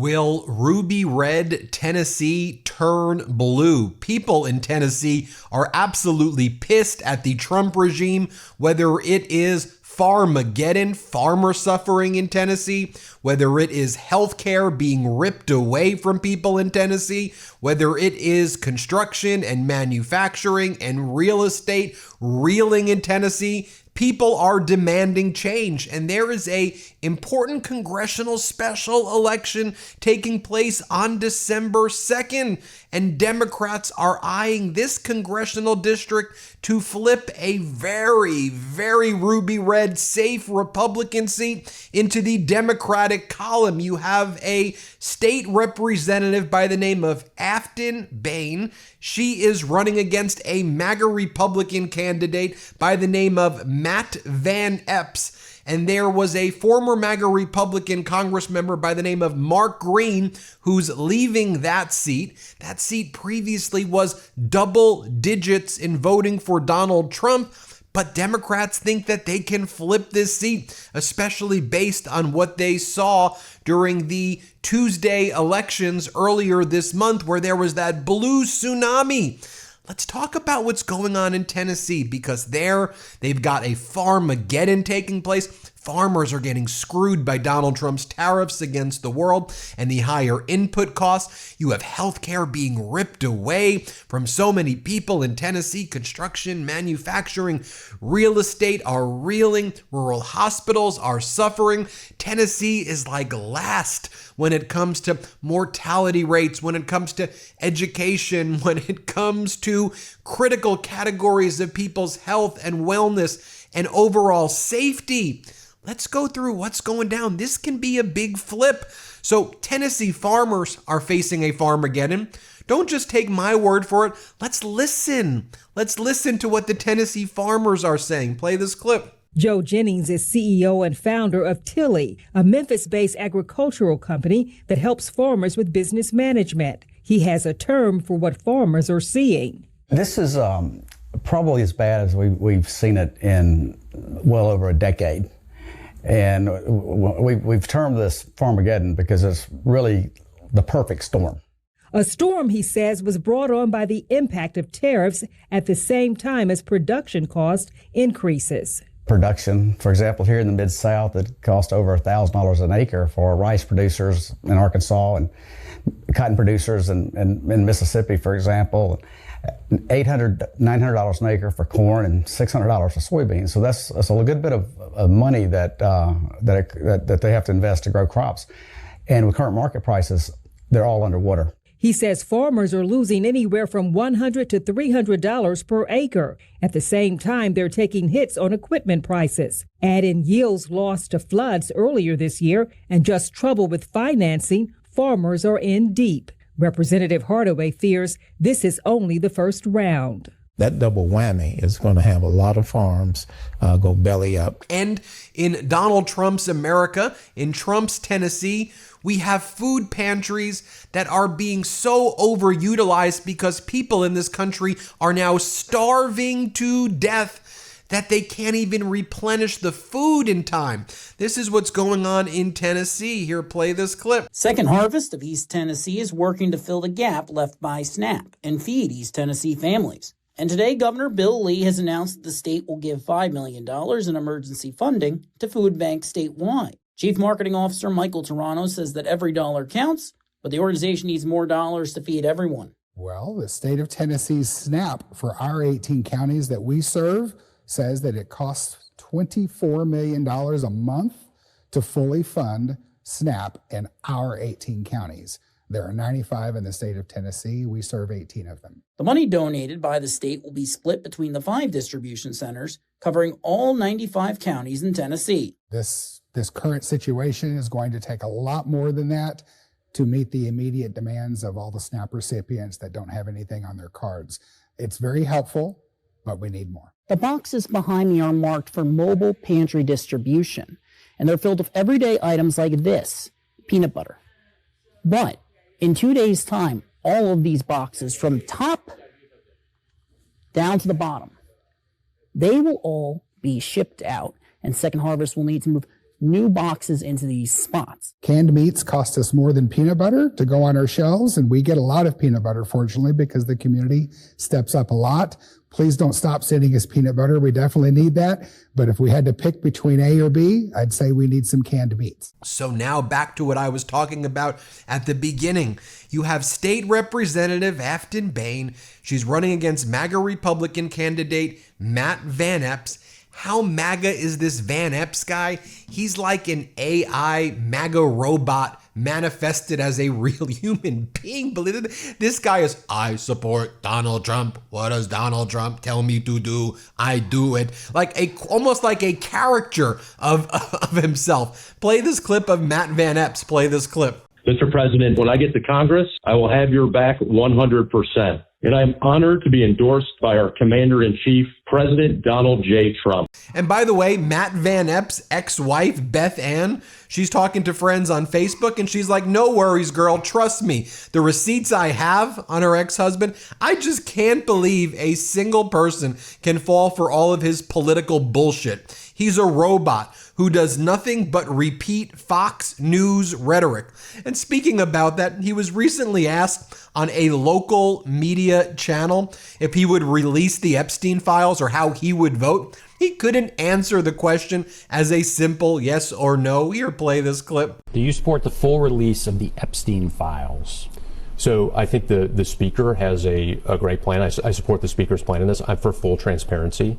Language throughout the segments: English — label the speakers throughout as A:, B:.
A: Will ruby red Tennessee turn blue? People in Tennessee are absolutely pissed at the Trump regime, whether it is Farmageddon, farmer suffering in Tennessee, whether it is healthcare being ripped away from people in Tennessee, whether it is construction and manufacturing and real estate reeling in Tennessee. People are demanding change, and there is a important congressional special election taking place on December 2nd, and Democrats are eyeing this congressional district to flip a very, very ruby red safe Republican seat into the Democratic column. You have a state representative by the name of Aftyn Behn. She is running against a MAGA Republican candidate by the name of Matt Van Epps. And there was a former MAGA Republican Congress member by the name of Mark Green who's leaving that seat. That seat previously was double digits in voting for Donald Trump. But Democrats think that they can flip this seat, especially based on what they saw during the Tuesday elections earlier this month, where there was that blue tsunami. Let's talk about what's going on in Tennessee, because there they've got a Farmageddon taking place. Farmers are getting screwed by Donald Trump's tariffs against the world and the higher input costs. You have healthcare being ripped away from so many people in Tennessee. Construction, manufacturing, real estate are reeling. Rural hospitals are suffering. Tennessee is like last when it comes to mortality rates, when it comes to education, when it comes to critical categories of people's health and wellness and overall safety. Let's go through what's going down. This can be a big flip. So Tennessee farmers are facing a Farmageddon. Don't just take my word for it. Let's listen. Let's listen to what the Tennessee farmers are saying. Play this clip.
B: Joe Jennings is CEO and founder of Tilly, a Memphis-based agricultural company that helps farmers with business management. He has a term for what farmers are seeing.
C: This is probably as bad as we've seen it in well over a decade. And we've termed this Farmageddon because it's really the perfect storm.
B: A storm, he says, was brought on by the impact of tariffs at the same time as production cost increases.
C: Production, for example, here in the Mid-South, it cost over $1,000 an acre for rice producers in Arkansas and cotton producers in Mississippi, for example. $800, $900 an acre for corn and $600 for soybeans. So that's a good bit of money that they have to invest to grow crops. And with current market prices, they're all underwater.
B: He says farmers are losing anywhere from $100 to $300 per acre. At the same time, they're taking hits on equipment prices. Add in yields lost to floods earlier this year and just trouble with financing, farmers are in deep. Representative Hardaway fears this is only the first round.
D: That double whammy is going to have a lot of farms go belly up.
A: And in Donald Trump's America, in Trump's Tennessee, we have food pantries that are being so overutilized because people in this country are now starving to death that they can't even replenish the food in time. This is what's going on in Tennessee. Here, play this clip.
E: Second Harvest of East Tennessee is working to fill the gap left by SNAP and feed East Tennessee families. And today, Governor Bill Lee has announced that the state will give $5 million in emergency funding to food banks statewide. Chief Marketing Officer Michael Toronto says that every dollar counts, but the organization needs more dollars to feed everyone.
F: Well, the state of Tennessee's SNAP for our 18 counties that we serve says that it costs $24 million a month to fully fund SNAP in our 18 counties. There are 95 in the state of Tennessee. We serve 18 of them.
E: The money donated by the state will be split between the 5 distribution centers, covering all 95 counties in Tennessee.
F: This current situation is going to take a lot more than that to meet the immediate demands of all the SNAP recipients that don't have anything on their cards. It's very helpful, but we need more.
E: The boxes behind me are marked for mobile pantry distribution, and they're filled with everyday items like this, peanut butter. But in 2 days' time, all of these boxes from top down to the bottom, they will all be shipped out, and Second Harvest will need to move new boxes into these spots.
F: Canned meats cost us more than peanut butter to go on our shelves, and we get a lot of peanut butter, fortunately, because the community steps up a lot. Please don't stop sending us peanut butter. We definitely need that. But if we had to pick between A or B, I'd say we need some canned meats.
A: So now back to what I was talking about at the beginning. You have State Representative Aftyn Behn. She's running against MAGA Republican candidate Matt Van Epps. How MAGA is this Van Epps guy? He's like an AI MAGA robot manifested as a real human being. Believe it. This guy is, I support Donald Trump. What does Donald Trump tell me to do? I do it. Almost like a caricature of himself. Play this clip of Matt Van Epps. Play this clip.
G: Mr. President, when I get to Congress, I will have your back 100%. And I'm honored to be endorsed by our Commander-in-Chief, President Donald J. Trump.
A: And by the way, Matt Van Epps' ex-wife, Beth Ann, she's talking to friends on Facebook, and she's like, no worries, girl, trust me. The receipts I have on her ex-husband, I just can't believe a single person can fall for all of his political bullshit. He's a robot who does nothing but repeat Fox News rhetoric. And speaking about that, he was recently asked on a local media channel if he would release the Epstein files or how he would vote. He couldn't answer the question as a simple yes or no. Here, play this clip.
H: Do you support the full release of the Epstein files?
I: So I think the speaker has a great plan. I support the speaker's plan in this. I'm for full transparency.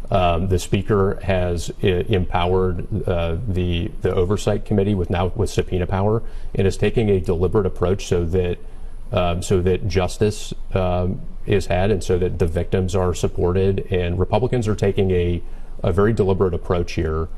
I: The speaker has empowered the oversight committee with subpoena power, and is taking a deliberate approach so that justice is had, and so that the victims are supported. And Republicans are taking a very deliberate approach here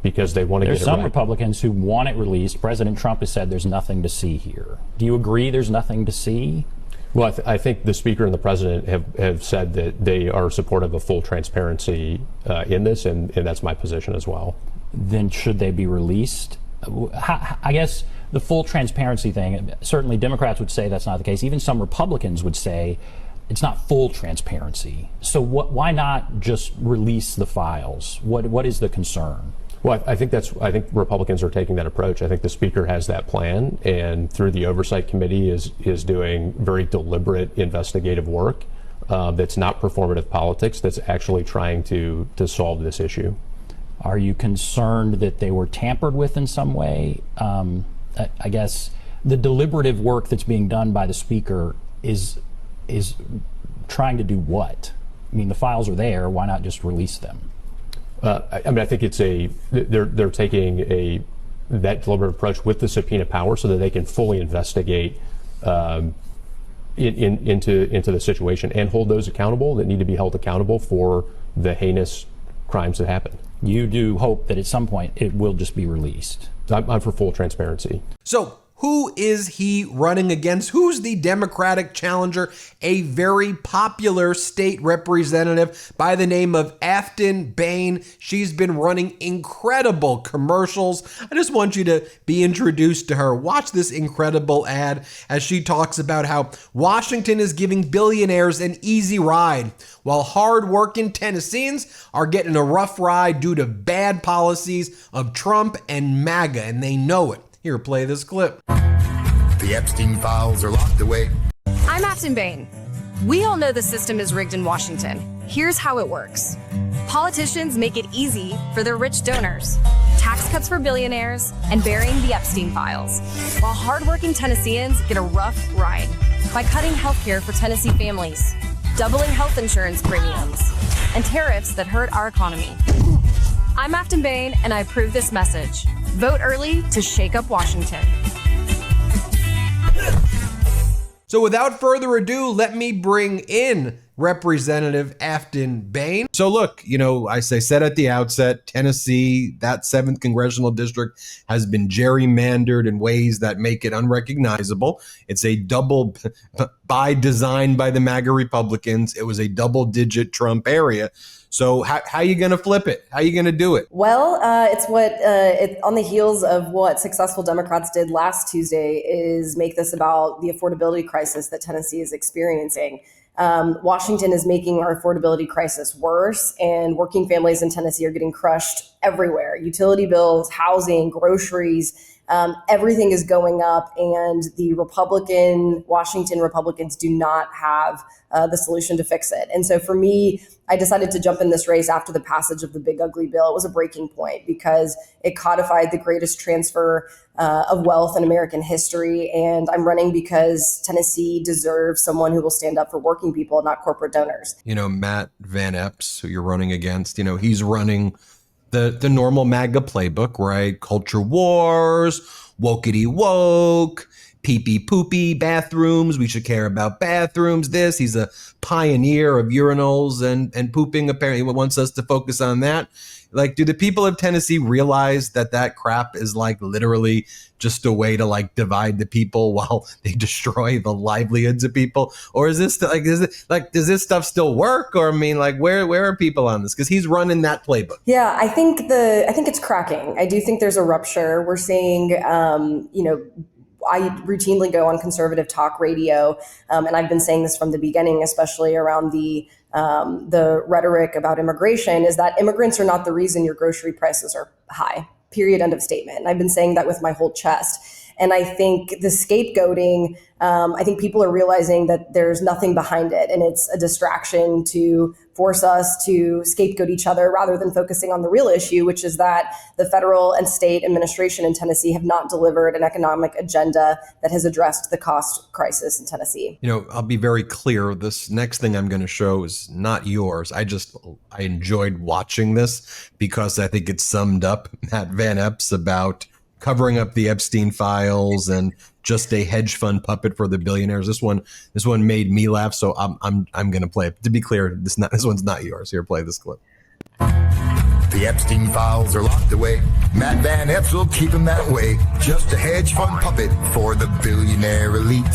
I: because they want to get it right.
H: There's some Republicans who want it released. President Trump has said there's nothing to see here. Do you agree there's nothing to see?
I: Well, I think the speaker and the president have said that they are supportive of full transparency in this, and that's my position as well.
H: Then should they be released? I guess the full transparency thing, certainly Democrats would say that's not the case. Even some Republicans would say it's not full transparency. So why not just release the files? What is the concern?
I: Well, I think Republicans are taking that approach. I think the speaker has that plan, and through the oversight committee is doing very deliberate investigative work that's not performative politics, that's actually trying to solve this issue.
H: Are you concerned that they were tampered with in some way? I guess the deliberative work that's being done by the speaker is trying to do what? I mean, the files are there. Why not just release them?
I: I think they're taking that deliberate approach with the subpoena power so that they can fully investigate into the situation and hold those accountable that need to be held accountable for the heinous crimes that happened.
H: You do hope that at some point it will just be released.
I: I'm for full transparency.
A: So who is he running against? Who's the Democratic challenger? A very popular state representative by the name of Aftyn Behn. She's been running incredible commercials. I just want you to be introduced to her. Watch this incredible ad as she talks about how Washington is giving billionaires an easy ride, while hard-working Tennesseans are getting a rough ride due to bad policies of Trump and MAGA, and they know it. Here, play this clip.
J: The Epstein files are locked away.
K: I'm Aftyn Behn. We all know the system is rigged in Washington. Here's how it works. Politicians make it easy for their rich donors, tax cuts for billionaires, and burying the Epstein files, while hardworking Tennesseans get a rough ride by cutting health care for Tennessee families, doubling health insurance premiums, and tariffs that hurt our economy. I'm Aftyn Behn, and I approve this message. Vote early to shake up Washington.
A: So without further ado, let me bring in Representative Aftyn Behn. So look, I said at the outset, Tennessee, that 7th Congressional District has been gerrymandered in ways that make it unrecognizable. It's a double, by design by the MAGA Republicans, it was a double-digit Trump area. So how are you going to flip it? How are you going to do it?
L: Well, it's on the heels of what successful Democrats did last Tuesday is make this about the affordability crisis that Tennessee is experiencing. Washington is making our affordability crisis worse, and working families in Tennessee are getting crushed everywhere. Utility bills, housing, groceries, everything is going up, and the Washington Republicans do not have the solution to fix it. And so for me, I decided to jump in this race after the passage of the big ugly bill. It was a breaking point because it codified the greatest transfer of wealth in American history. And I'm running because Tennessee deserves someone who will stand up for working people, not corporate donors.
A: Matt Van Epps, who you're running against, he's running the normal MAGA playbook, right? Culture wars, wokety woke, pee-pee poopy bathrooms. We should care about bathrooms. He's a pioneer of urinals and pooping. Apparently wants us to focus on that. Like, do the people of Tennessee realize that crap is like literally just a way to like divide the people while they destroy the livelihoods of people? Or is this does this stuff still work? Or where are people on this? Because he's running that playbook.
L: Yeah, I think it's cracking. I do think there's a rupture. We're seeing, I routinely go on conservative talk radio, and I've been saying this from the beginning, especially around the rhetoric about immigration, is that immigrants are not the reason your grocery prices are high. Period. End of statement. And I've been saying that with my whole chest. And I think the scapegoating, I think people are realizing that there's nothing behind it, and it's a distraction to force us to scapegoat each other rather than focusing on the real issue, which is that the federal and state administration in Tennessee have not delivered an economic agenda that has addressed the cost crisis in Tennessee.
A: I'll be very clear. This next thing I'm going to show is not yours. I enjoyed watching this because I think it summed up Matt Van Epps about covering up the Epstein files and just a hedge fund puppet for the billionaires. This one made me laugh, so I'm going to play it. To be clear, this one's not yours. Here, play this clip.
J: The Epstein files are locked away. Matt Van Epps will keep them that way. Just a hedge fund puppet for the billionaire elite.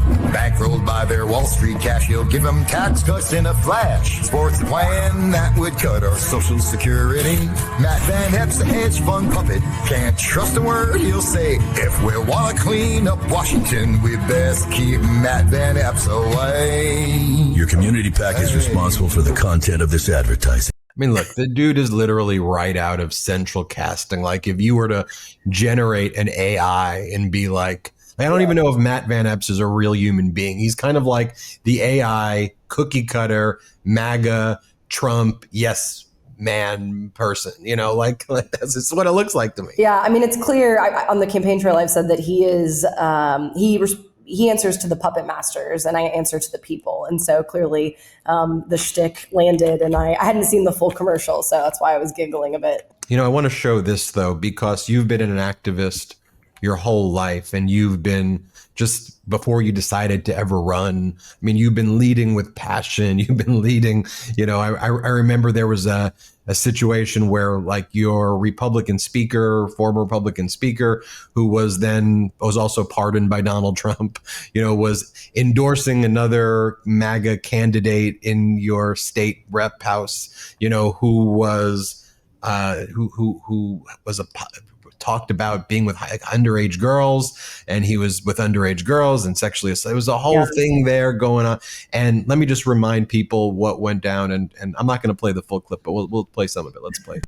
J: Bankrolled by their Wall Street cash, he'll give them tax cuts in a flash. Sports plan that would cut our Social Security. Matt Van Epps, a hedge fund puppet, can't trust a word he'll say. If we want to clean up Washington, we best keep Matt Van Epps away.
M: Your community pack is responsible for the content of this advertising.
A: Look, the dude is literally right out of central casting. Like, if you were to generate an AI and be like, I don't even know if Matt Van Epps is a real human being. He's kind of like the AI cookie cutter, MAGA, Trump, yes man person, that's what it looks like to me.
L: Yeah, it's clear. On the campaign trail, I've said that he is, he answers to the puppet masters, and I answer to the people. And so clearly the shtick landed, and I hadn't seen the full commercial, so that's why I was giggling a bit.
A: I want to show this, though, because you've been an activist your whole life, and you've been, just before you decided to ever run, you've been leading with passion. You've been leading, I remember there was a situation where, like, your former Republican speaker, who was also pardoned by Donald Trump, was endorsing another MAGA candidate in your state rep house, who was talked about being with underage girls, and he was with underage girls and sexually assaulted. It was a whole thing there going on. And let me just remind people what went down. And I'm not going to play the full clip, but we'll play some of it. Let's play.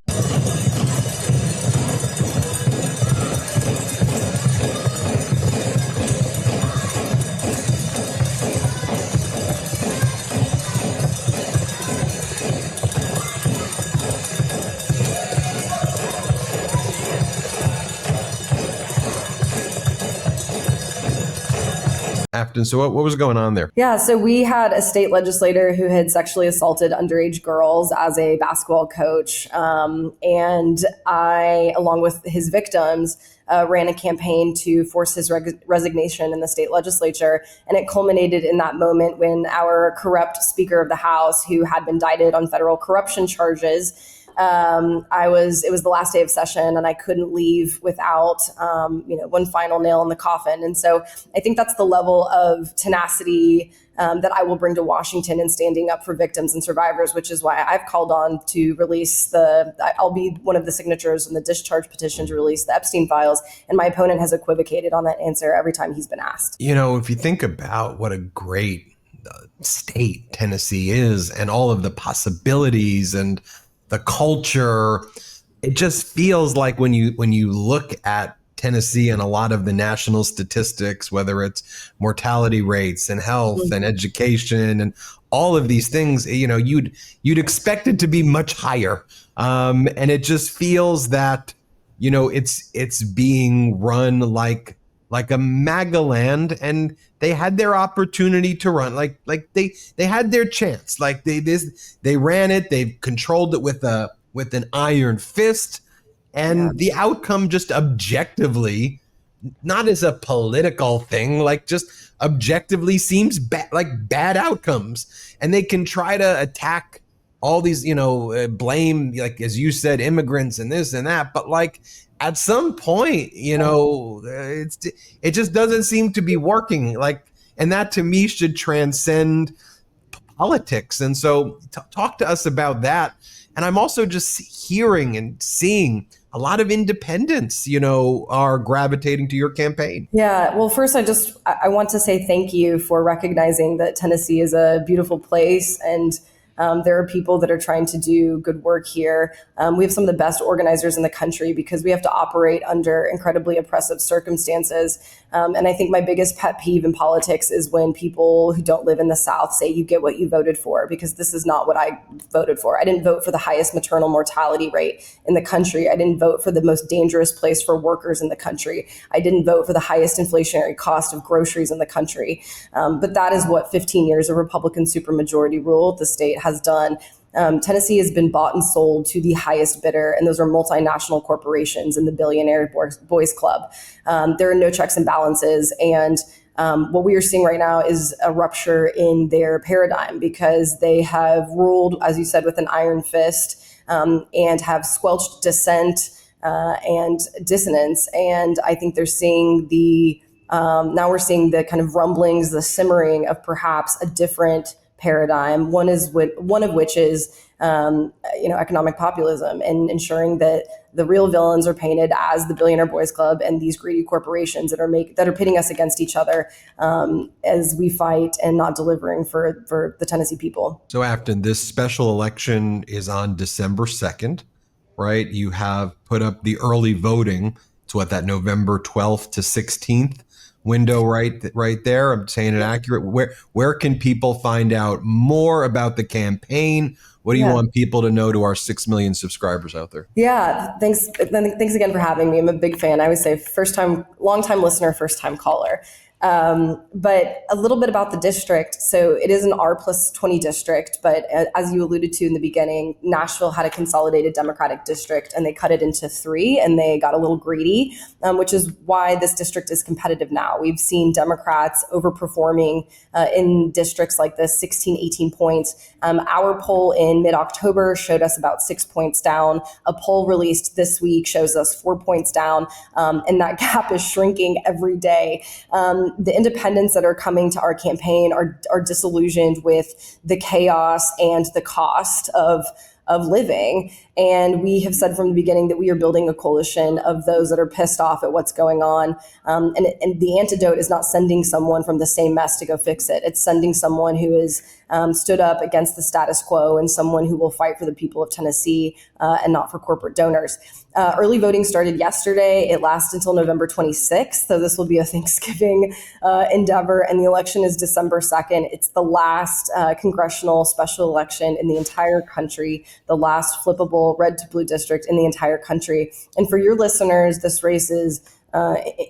A: Aftyn, so what was going on there?
L: Yeah, so we had a state legislator who had sexually assaulted underage girls as a basketball coach. And I, along with his victims, ran a campaign to force his resignation in the state legislature. And it culminated in that moment when our corrupt Speaker of the House, who had been indicted on federal corruption charges, it was the last day of session, and I couldn't leave without, one final nail in the coffin. And so I think that's the level of tenacity that I will bring to Washington in standing up for victims and survivors, which is why I've called on to release I'll be one of the signatures in the discharge petition to release the Epstein files. And my opponent has equivocated on that answer every time he's been asked.
A: If you think about what a great state Tennessee is, and all of the possibilities and the culture. It just feels like when you look at Tennessee and a lot of the national statistics, whether it's mortality rates and health and education and all of these things, you'd expect it to be much higher. And it just feels that, it's being run like a MAGA land, and they had their opportunity to run, like they had their chance, like they ran it, they controlled it with an iron fist, and the outcome just objectively, not as a political thing, like just objectively seems like bad outcomes. And they can try to attack all these, blame, like as you said, immigrants and this and that, but like at some point, it just doesn't seem to be working. Like, and that to me should transcend politics. And so talk to us about that. And I'm also just hearing and seeing a lot of independents, are gravitating to your campaign.
L: Yeah. Well, first, I want to say thank you for recognizing that Tennessee is a beautiful place, and there are people that are trying to do good work here. We have some of the best organizers in the country because we have to operate under incredibly oppressive circumstances. And I think my biggest pet peeve in politics is when people who don't live in the South say you get what you voted for, because this is not what I voted for. I didn't vote for the highest maternal mortality rate in the country. I didn't vote for the most dangerous place for workers in the country. I didn't vote for the highest inflationary cost of groceries in the country. But that is what 15 years of Republican supermajority rule the state has done. Tennessee has been bought and sold to the highest bidder, and those are multinational corporations in the billionaire boys club. There are no checks and balances, and what we are seeing right now is a rupture in their paradigm, because they have ruled, as you said, with an iron fist, and have squelched dissent and dissonance. And I think they're seeing now we're seeing the kind of rumblings, the simmering of perhaps a different paradigm. One of which is economic populism, and ensuring that the real villains are painted as the billionaire boys club and these greedy corporations that are pitting us against each other as we fight and not delivering for the Tennessee people.
A: So Aftyn, this special election is on December 2nd, right? You have put up the early voting. It's that November 12th to 16th window right there. I'm saying it accurate. Where can people find out more about the campaign? What do you want people to know, to our 6 million subscribers out there?
L: Yeah, thanks again for having me. I'm a big fan. I always say long-time listener, first-time caller. But a little bit about the district. So it is an R+20 district, but as you alluded to in the beginning, Nashville had a consolidated Democratic district, and they cut it into 3, and they got a little greedy, which is why this district is competitive now. We've seen Democrats overperforming in districts like this, 16, 18 points. Our poll in mid-October showed us about 6 points down. A poll released this week shows us 4 points down, and that gap is shrinking every day. The independents that are coming to our campaign are disillusioned with the chaos and the cost of living. And we have said from the beginning that we are building a coalition of those that are pissed off at what's going on. And the antidote is not sending someone from the same mess to go fix it. It's sending someone who has stood up against the status quo, and someone who will fight for the people of Tennessee and not for corporate donors. Early voting started yesterday. It lasts until November 26th. So this will be a Thanksgiving endeavor. And the election is December 2nd. It's the last congressional special election in the entire country, the last flippable red to blue district in the entire country. And for your listeners, this race is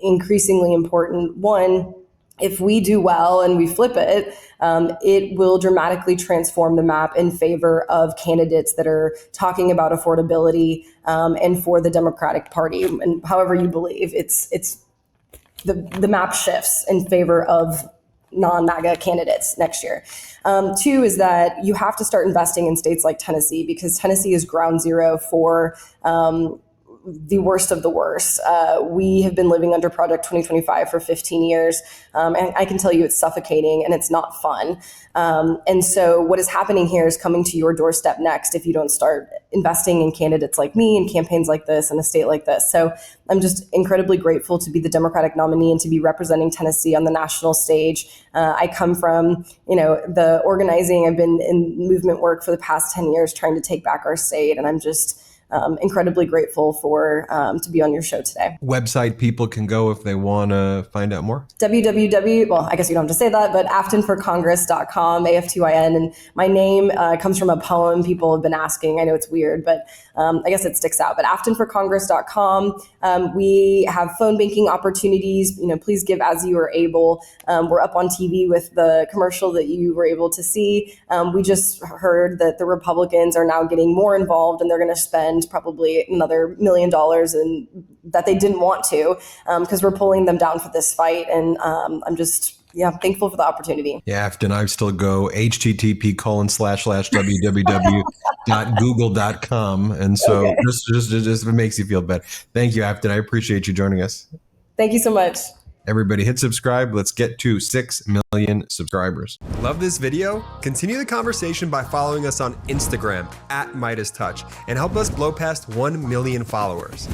L: increasingly important. One, if we do well and we flip it, it will dramatically transform the map in favor of candidates that are talking about affordability and for the Democratic Party. And however you believe, it's the map shifts in favor of non-MAGA candidates next year. 2 is that you have to start investing in states like Tennessee, because Tennessee is ground zero for the worst of the worst. We have been living under Project 2025 for 15 years, and I can tell you it's suffocating and it's not fun. And so what is happening here is coming to your doorstep next if you don't start investing in candidates like me and campaigns like this in a state like this. So I'm just incredibly grateful to be the Democratic nominee and to be representing Tennessee on the national stage. I come from, the organizing. I've been in movement work for the past 10 years trying to take back our state, and I'm just incredibly grateful for to be on your show today.
A: Website people can go if they want to find out more?
L: well, I guess you don't have to say that, but aftynforcongress.com, AFTYN. And my name comes from a poem people have been asking. I know it's weird, but I guess it sticks out. But aftynforcongress.com. We have phone banking opportunities. Please give as you are able. We're up on TV with the commercial that you were able to see. We just heard that the Republicans are now getting more involved, and they're going to spend probably another $1 million and that they didn't want to, because we're pulling them down for this fight. And I'm just thankful for the opportunity.
A: Yeah, Aftyn, I still go http://www.google.com. And so just if it makes you feel better. Thank you, Aftyn. I appreciate you joining us.
L: Thank you so much.
A: Everybody hit subscribe. Let's get to 6 million subscribers. Love this video? Continue the conversation by following us on Instagram @MeidasTouch and help us blow past 1 million followers.